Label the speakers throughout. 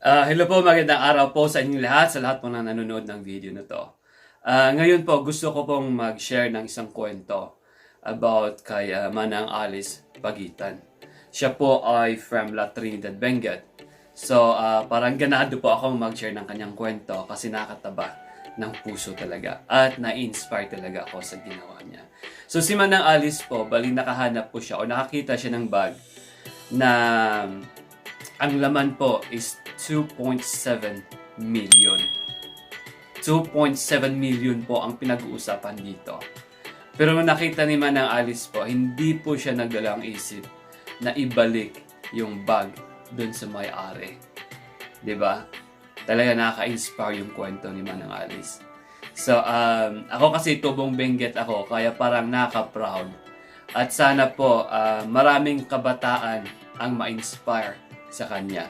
Speaker 1: Hello po, magandang araw po sa inyong lahat, sa lahat po na nanonood ng video na to. Ngayon po, gusto ko pong mag-share ng isang kwento about kay Manang Alice Pagitan. Siya po ay from La Trinidad, Benguet. So, parang ganado po akong mag-share ng kanyang kwento kasi nakataba ng puso talaga at na-inspire talaga ako sa ginawa niya. So, si Manang Alice po, bali nakahanap po siya o nakakita siya ng bag na ang laman po is 2.7 million. 2.7 million po ang pinag-uusapan dito. Pero nung nakita ni Manang Alice po, hindi po siya nagdalang isip na ibalik yung bag dun sa may-ari. Diba? Talaga nakaka-inspire yung kwento ni Manang Alice. So, ako kasi tubong Benguet ako, kaya parang nakaka-proud. At sana po, maraming kabataan ang ma-inspire sa kanya.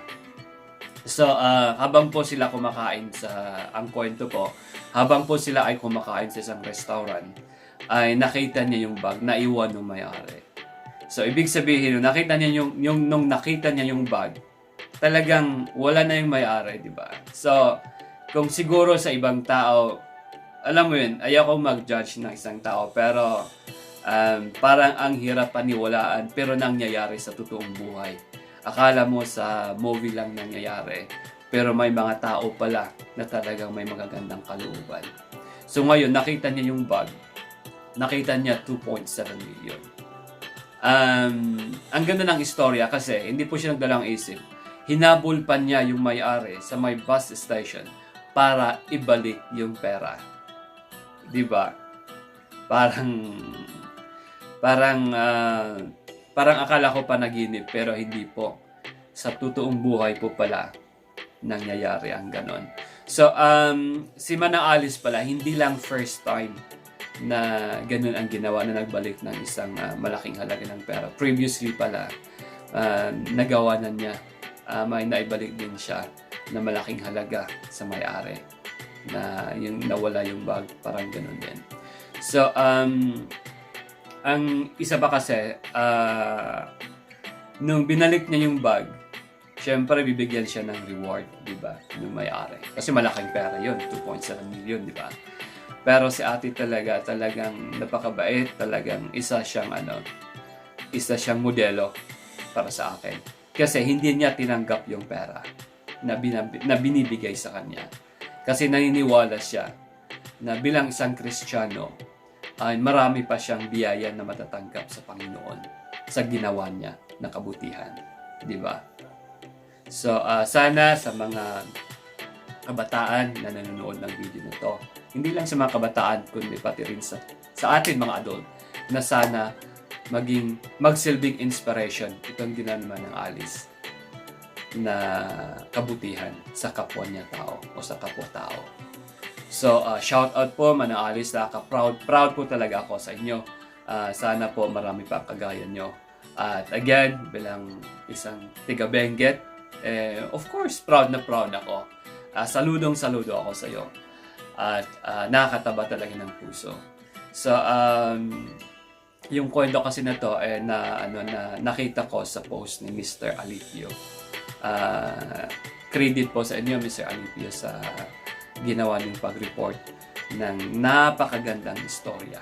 Speaker 1: So, habang po sila kumakain ang kwento po, habang po sila ay kumakain sa isang restaurant, ay nakita niya yung bag na iwan ng may-ari. So, ibig sabihin, nung nakita niya yung bag, talagang wala na yung may-ari, di ba? So, kung siguro sa ibang tao, alam mo yun, ayaw kong mag-judge ng isang tao, pero parang ang hirap paniwalaan, pero nangyayari sa totoong buhay. Akala mo sa movie lang nangyayari, pero may mga tao pala na talagang may magagandang kalooban. So ngayon, nakita niya yung bag. Nakita niya 2.7 million. Ang ganda ng istorya kasi hindi po siya nagdalang isip. Hinabol pa niya yung may-ari sa may bus station para ibalik yung pera. Diba? Parang akala ko panaginip pero hindi po. Sa totoong buhay po pala nangyayari ang ganon. So, si Manang Alice pala, hindi lang first time na ganon ang ginawa na nagbalik ng isang malaking halaga ng pera. Previously pala, nagawa na niya. May naibalik din siya na malaking halaga sa may-ari. Na yung nawala yung bag, parang ganon din. So, ang isa pa kasi, nung binalik niya yung bag, syempre bibigyan siya ng reward, di ba? Yung may-ari. Kasi malaking pera yun, 2.7 million, di ba? Pero si ate talagang napakabait, talagang isa siyang modelo para sa akin. Kasi hindi niya tinanggap yung pera na binibigay sa kanya. Kasi naniniwala siya na bilang isang Kristiyano, ay marami pa siyang biyaya na matatanggap sa Panginoon sa ginawa niya na kabutihan. Di ba? So, sana sa mga kabataan na nanonood ng video na to, hindi lang sa mga kabataan, kundi pati rin sa atin mga adult, na sana magsilbing inspiration itong ginawa ng Alice na kabutihan sa kapwa niya tao o sa kapwa tao. So, shout out po, Manang Alice, proud po talaga ako sa inyo. Sana po marami pa kagaya nyo. At again, bilang isang tiga Benguet, of course, proud na proud ako. Saludo ako sa iyo. At nakakataba talaga ng puso. So, yung kwento kasi na to, na nakita ko sa post ni Mr. Alipio. Credit po sa inyo, Mr. Alipio, sa ginawa niyong pag-report ng napakagandang istorya.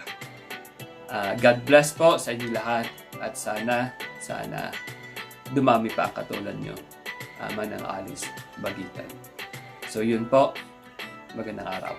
Speaker 1: God bless po sa inyo lahat at sana dumami pa ang katulad niyo, Manang Alice Pagitan. So yun po, magandang araw.